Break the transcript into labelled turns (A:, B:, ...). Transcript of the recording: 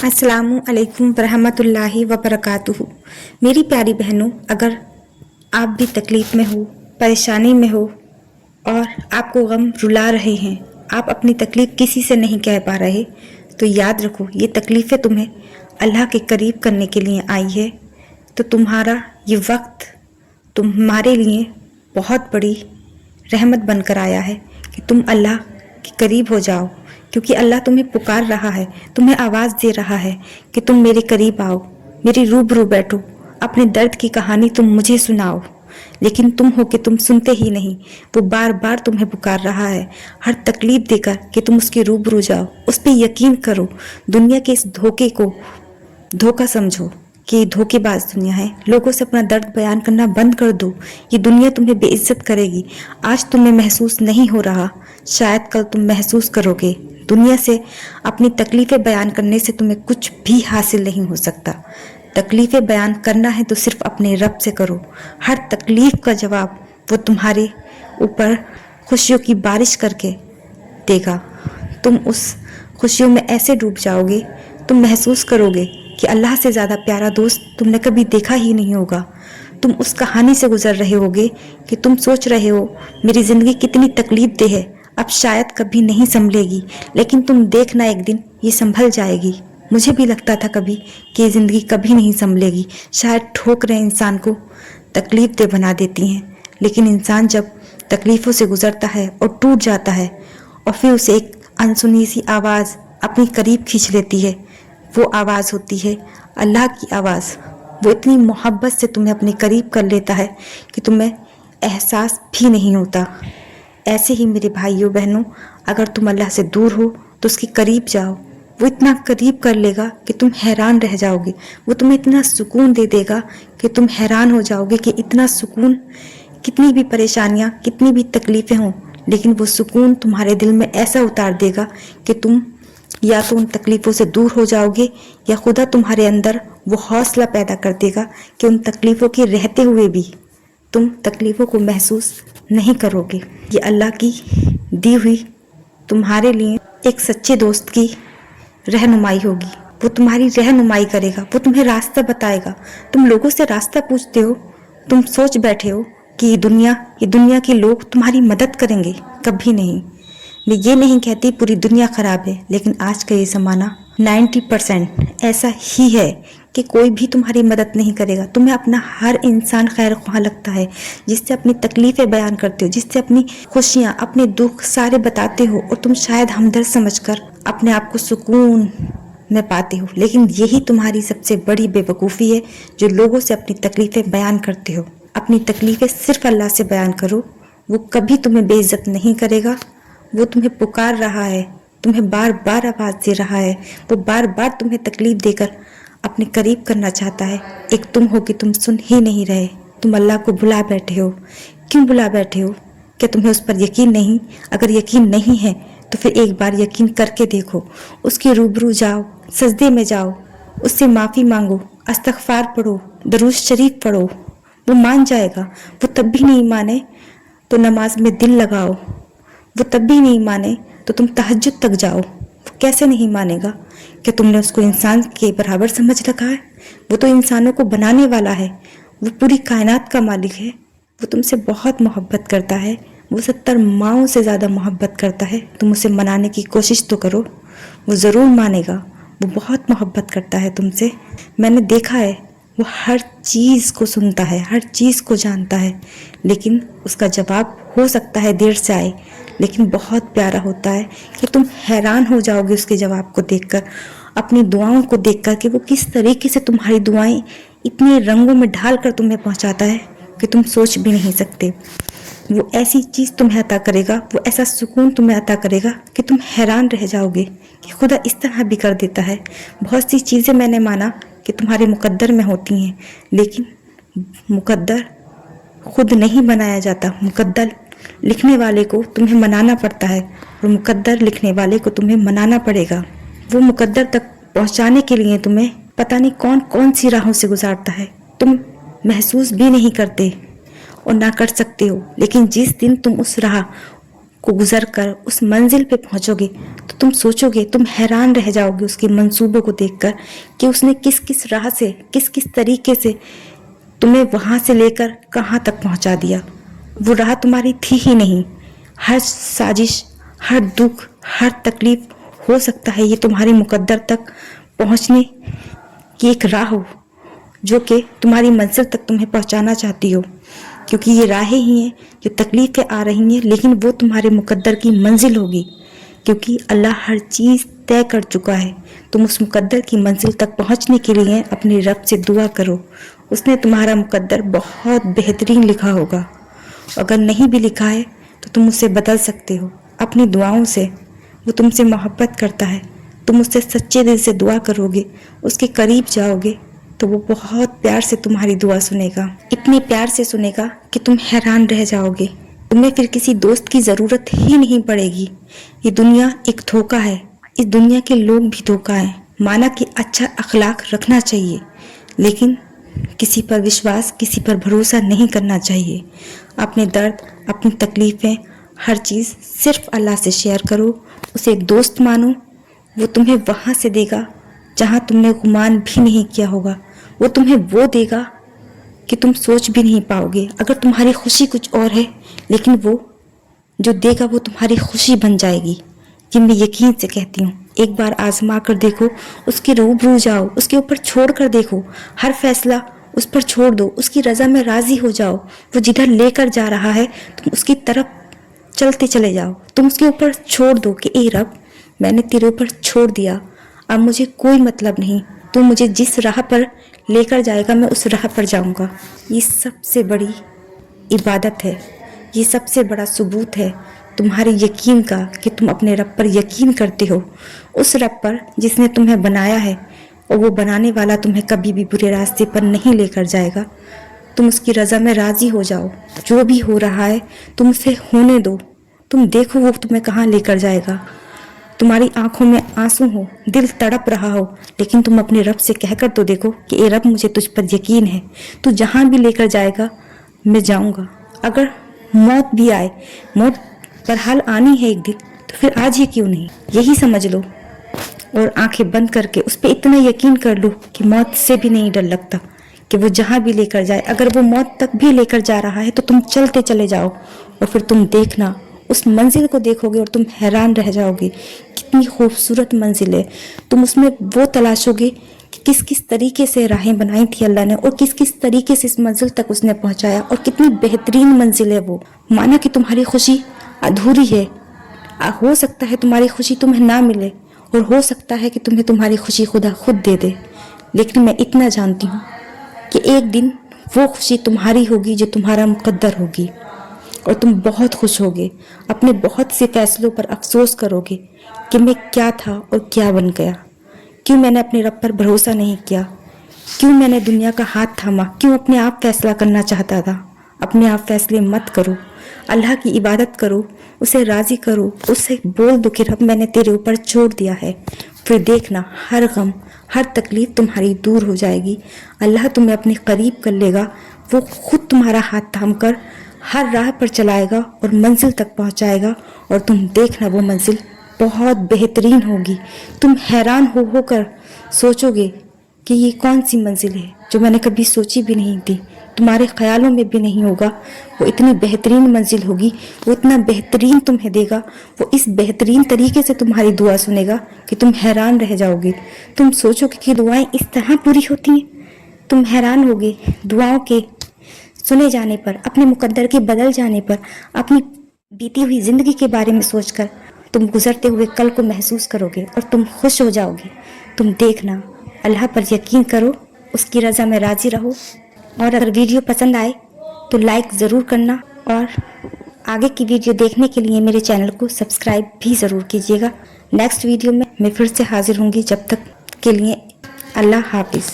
A: अस्सलामु अलैकुम वरहमतुल्लाहि वबरकातुहू। मेरी प्यारी बहनों, अगर आप भी तकलीफ़ में हो, परेशानी में हो और आपको गम रुला रहे हैं, आप अपनी तकलीफ़ किसी से नहीं कह पा रहे, तो याद रखो ये तकलीफ़ें तुम्हें अल्लाह के करीब करने के लिए आई है। तो तुम्हारा ये वक्त तुम्हारे लिए बहुत बड़ी रहमत बनकर आया है कि तुम अल्लाह के करीब हो जाओ, क्योंकि अल्लाह तुम्हें पुकार रहा है, तुम्हें आवाज़ दे रहा है कि तुम मेरे करीब आओ, मेरे रूबरू बैठो, अपने दर्द की कहानी तुम मुझे सुनाओ। लेकिन तुम हो कि तुम सुनते ही नहीं। वो बार बार तुम्हें पुकार रहा है हर तकलीफ देकर कि तुम उसके रूबरू जाओ, उस पर यकीन करो। दुनिया के इस धोखे को धोखा समझो कि ये धोखेबाज दुनिया है। लोगों से अपना दर्द बयान करना बंद कर दो। ये दुनिया तुम्हें बेइज्जत करेगी। आज तुम्हें महसूस नहीं हो रहा, शायद कल तुम महसूस करोगे। दुनिया से अपनी तकलीफ़ें बयान करने से तुम्हें कुछ भी हासिल नहीं हो सकता। तकलीफ़ें बयान करना है तो सिर्फ अपने रब से करो। हर तकलीफ़ का जवाब वो तुम्हारे ऊपर खुशियों की बारिश करके देगा। तुम उस खुशियों में ऐसे डूब जाओगे, तुम महसूस करोगे कि अल्लाह से ज़्यादा प्यारा दोस्त तुमने कभी देखा ही नहीं होगा। तुम उस कहानी से गुजर रहे होगे कि तुम सोच रहे हो मेरी ज़िंदगी कितनी तकलीफ दे है, अब शायद कभी नहीं संभलेगी, लेकिन तुम देखना एक दिन ये संभल जाएगी। मुझे भी लगता था कभी कि ये ज़िंदगी कभी नहीं संभलेगी, शायद ठोकरें इंसान को तकलीफ दे बना देती हैं। लेकिन इंसान जब तकलीफ़ों से गुजरता है और टूट जाता है और फिर उसे एक अनसुनी सी आवाज़ अपनी करीब खींच लेती है, वो आवाज़ होती है अल्लाह की आवाज़। वो इतनी मोहब्बत से तुम्हें अपने करीब कर लेता है कि तुम्हें एहसास भी नहीं होता। ऐसे ही मेरे भाइयों बहनों, अगर तुम अल्लाह से दूर हो तो उसके करीब जाओ। वो इतना करीब कर लेगा कि तुम हैरान रह जाओगे। वो तुम्हें इतना सुकून दे देगा कि तुम हैरान हो जाओगे कि इतना सुकून, कितनी भी परेशानियाँ, कितनी भी तकलीफ़ें हों, लेकिन वो सुकून तुम्हारे दिल में ऐसा उतार देगा कि तुम या तो उन तकलीफ़ों से दूर हो जाओगे या खुदा तुम्हारे अंदर वो हौसला पैदा कर देगा कि उन तकलीफ़ों के रहते हुए भी तुम तकलीफ़ों को महसूस नहीं करोगे। ये अल्लाह की दी हुई तुम्हारे लिए एक सच्चे दोस्त की रहनुमाई होगी। वो तुम्हारी रहनुमाई करेगा, वो तुम्हें रास्ता बताएगा। तुम लोगों से रास्ता पूछते हो, तुम सोच बैठे हो कि ये दुनिया के लोग तुम्हारी मदद करेंगे, कभी नहीं। मैं ये नहीं कहती पूरी दुनिया ख़राब है, लेकिन आज का ये ज़माना 90% ऐसा ही है कि कोई भी तुम्हारी मदद नहीं करेगा। तुम्हें अपना हर इंसान खैर ख्वाह लगता है, जिससे अपनी तकलीफ़ें बयान करते हो, जिससे अपनी खुशियाँ, अपने दुख सारे बताते हो, और तुम शायद हमदर्द समझकर अपने आप को सुकून में पाते हो। लेकिन यही तुम्हारी सबसे बड़ी बेवकूफ़ी है जो लोगों से अपनी तकलीफ़ें बयान करते हो। अपनी तकलीफ़ें सिर्फ अल्लाह से बयान करो, वो कभी तुम्हें बेइज्जत नहीं करेगा। वो तुम्हें पुकार रहा है, तुम्हें बार बार आवाज़ दे रहा है, वो बार बार तुम्हें तकलीफ़ देकर अपने करीब करना चाहता है। एक तुम हो कि तुम सुन ही नहीं रहे, तुम अल्लाह को बुला बैठे हो। क्यों बुला बैठे हो? क्या तुम्हें उस पर यकीन नहीं? अगर यकीन नहीं है तो फिर एक बार यकीन करके देखो। उसके रूबरू जाओ, सजदे में जाओ, उससे माफ़ी मांगो, इस्तग़फ़ार पढ़ो, दरूद शरीफ पढ़ो। वो मान जाएगा। वो तब भी नहीं माने तो नमाज में दिल लगाओ। वो तब भी नहीं माने तो तुम तहज्जुद तक जाओ। वो कैसे नहीं मानेगा? क्या तुमने उसको इंसान के बराबर समझ रखा है? वो तो इंसानों को बनाने वाला है, वो पूरी कायनात का मालिक है। वो तुमसे बहुत मोहब्बत करता है, वो 70 माओं से ज़्यादा मोहब्बत करता है। तुम उसे मनाने की कोशिश तो करो, वो ज़रूर मानेगा। वो बहुत मोहब्बत करता है तुमसे। मैंने देखा है, वो हर चीज़ को सुनता है, हर चीज़ को जानता है, लेकिन उसका जवाब हो सकता है देर से आए, लेकिन बहुत प्यारा होता है कि तुम हैरान हो जाओगे उसके जवाब को देखकर, अपनी दुआओं को देखकर कि वो किस तरीके से तुम्हारी दुआएं इतने रंगों में ढाल कर तुम्हें पहुंचाता है कि तुम सोच भी नहीं सकते। वो ऐसी चीज़ तुम्हें अता करेगा, वो ऐसा सुकून तुम्हें अता करेगा कि तुम हैरान रह जाओगे कि खुदा इस तरह भी कर देता है। बहुत सी चीज़ें मैंने माना कि तुम्हारे मुकद्दर में होती हैं, लेकिन मुकद्दर खुद नहीं बनाया जाता। मुकद्दर लिखने वाले को तुम्हें मनाना पड़ता है, और मुकद्दर लिखने वाले को तुम्हें मनाना पड़ेगा। वो मुकद्दर तक पहुंचाने के लिए तुम्हें पता नहीं कौन कौन सी राहों से गुजारता है। तुम महसूस भी नहीं करते और ना कर सकते हो, लेकिन जिस दिन तुम उस राह को गुजर कर उस मंजिल पे पहुंचोगे तो तुम सोचोगे, तुम हैरान रह जाओगे उसके मंसूबों को देखकर कि उसने किस किस राह से, किस किस तरीके से तुम्हें वहां से लेकर कहां तक पहुंचा दिया। वो राह तुम्हारी थी ही नहीं। हर साजिश, हर दुख, हर तकलीफ, हो सकता है ये तुम्हारी मुकद्दर तक पहुंचने की एक राह हो जो कि तुम्हारी मंजिल तक तुम्हें पहुंचाना चाहती हो, क्योंकि ये राहें ही हैं जो तकलीफ़ें आ रही हैं, लेकिन वो तुम्हारे मुकद्दर की मंजिल होगी, क्योंकि अल्लाह हर चीज़ तय कर चुका है। तुम उस मुकद्दर की मंजिल तक पहुंचने के लिए अपने रब से दुआ करो। उसने तुम्हारा मुकद्दर बहुत बेहतरीन लिखा होगा। अगर नहीं भी लिखा है तो तुम उसे बदल सकते हो अपनी दुआओं से। वो तुमसे मोहब्बत करता है। तुम उससे सच्चे दिल से दुआ करोगे, उसके करीब जाओगे तो वो बहुत प्यार से तुम्हारी दुआ सुनेगा। इतने प्यार से सुनेगा कि तुम हैरान रह जाओगे। तुम्हें फिर किसी दोस्त की ज़रूरत ही नहीं पड़ेगी। ये दुनिया एक धोखा है, इस दुनिया के लोग भी धोखा है। माना कि अच्छा अखलाक रखना चाहिए, लेकिन किसी पर विश्वास, किसी पर भरोसा नहीं करना चाहिए। अपने दर्द, अपनी तकलीफ़ें, हर चीज़ सिर्फ अल्लाह से शेयर करो। उसे एक दोस्त मानो। वो तुम्हें वहाँ से देगा जहाँ तुमने गुमान भी नहीं किया होगा। वो तुम्हें वो देगा कि तुम सोच भी नहीं पाओगे। अगर तुम्हारी खुशी कुछ और है, लेकिन वो जो देगा वो तुम्हारी खुशी बन जाएगी। ये मैं यकीन से कहती हूँ। एक बार आजमा कर देखो, उसके रूबरू जाओ, उसके ऊपर छोड़ कर देखो। हर फैसला उस पर छोड़ दो, उसकी रज़ा में राज़ी हो जाओ। वो जिधर लेकर जा रहा है तुम उसकी तरफ चलते चले जाओ। तुम उसके ऊपर छोड़ दो कि ए रब, मैंने तेरे ऊपर छोड़ दिया, अब मुझे कोई मतलब नहीं। तू मुझे जिस राह पर लेकर जाएगा मैं उस राह पर जाऊंगा। ये सबसे बड़ी इबादत है, ये सबसे बड़ा सबूत है तुम्हारे यकीन का कि तुम अपने रब पर यकीन करते हो। उस रब पर जिसने तुम्हें बनाया है, और वो बनाने वाला तुम्हें कभी भी बुरे रास्ते पर नहीं लेकर जाएगा। तुम उसकी रज़ा में राज़ी हो जाओ। जो भी हो रहा है तुम उसे होने दो। तुम देखो वो तुम्हें कहाँ लेकर जाएगा। तुम्हारी आंखों में आंसू हो, दिल तड़प रहा हो, लेकिन तुम अपने रब से कहकर तो देखो कि ए रब, मुझे तुझ पर यकीन है, तू जहाँ भी लेकर जाएगा मैं जाऊँगा। अगर मौत भी आए, मौत बहरहाल आनी है एक दिन, तो फिर आज ही क्यों नहीं, यही समझ लो और आंखें बंद करके उस पर इतना यकीन कर लो कि मौत से भी नहीं डर लगता, कि वो जहाँ भी लेकर जाए। अगर वो मौत तक भी लेकर जा रहा है तो तुम चलते चले जाओ, और फिर तुम देखना, उस मंजिल को देखोगे और तुम हैरान रह जाओगे। कितनी खूबसूरत मंजिल है। तुम उसमें वो तलाशोगे कि किस किस तरीके से राहें बनाई थी अल्लाह ने, और किस किस तरीके से इस मंजिल तक उसने पहुंचाया, और कितनी बेहतरीन मंजिल है वो। माना कि तुम्हारी खुशी अधूरी है, हो सकता है तुम्हारी खुशी तुम्हें ना मिले, और हो सकता है कि तुम्हें तुम्हारी खुशी खुदा खुद दे दे, लेकिन मैं इतना जानती हूँ कि एक दिन वो खुशी तुम्हारी होगी जो तुम्हारा मुकद्दर होगी, और तुम बहुत खुश होगे। अपने बहुत से फैसलों पर अफसोस करोगे कि मैं क्या था और क्या बन गया। क्यों मैंने अपने रब पर भरोसा नहीं किया, क्यों मैंने दुनिया का हाथ थामा, क्यों अपने आप फैसला करना चाहता था। अपने आप फैसले मत करो, अल्लाह की इबादत करो, उसे राज़ी करो, उससे बोल दो कि रब मैंने तेरे ऊपर छोड़ दिया है। फिर देखना हर गम, हर तकलीफ़ तुम्हारी दूर हो जाएगी। अल्लाह तुम्हें अपने करीब कर लेगा। वो खुद तुम्हारा हाथ थाम कर हर राह पर चलाएगा और मंजिल तक पहुंचाएगा, और तुम देखना वो मंजिल बहुत बेहतरीन होगी। तुम हैरान होकर सोचोगे कि ये कौन सी मंजिल है जो मैंने कभी सोची भी नहीं थी, तुम्हारे ख्यालों में भी नहीं होगा। वो इतनी बेहतरीन मंजिल होगी, वो इतना बेहतरीन तुम्हें देगा, वो इस बेहतरीन तरीके से तुम्हारी दुआ सुनेगा कि तुम हैरान रह जाओगे। तुम सोचोगे कि दुआएं इस तरह पूरी होती हैं। तुम हैरान होगे दुआओं के सुने जाने पर, अपने मुकद्दर के बदल जाने पर, अपनी बीती हुई ज़िंदगी के बारे में सोचकर तुम गुजरते हुए कल को महसूस करोगे और तुम खुश हो जाओगे। तुम देखना, अल्लाह पर यकीन करो, उसकी रज़ा में राज़ी रहो। और अगर वीडियो पसंद आए तो लाइक ज़रूर करना, और आगे की वीडियो देखने के लिए मेरे चैनल को सब्सक्राइब भी ज़रूर कीजिएगा। नेक्स्ट वीडियो में मैं फिर से हाजिर होंगी। जब तक के लिए अल्लाह हाफिज़।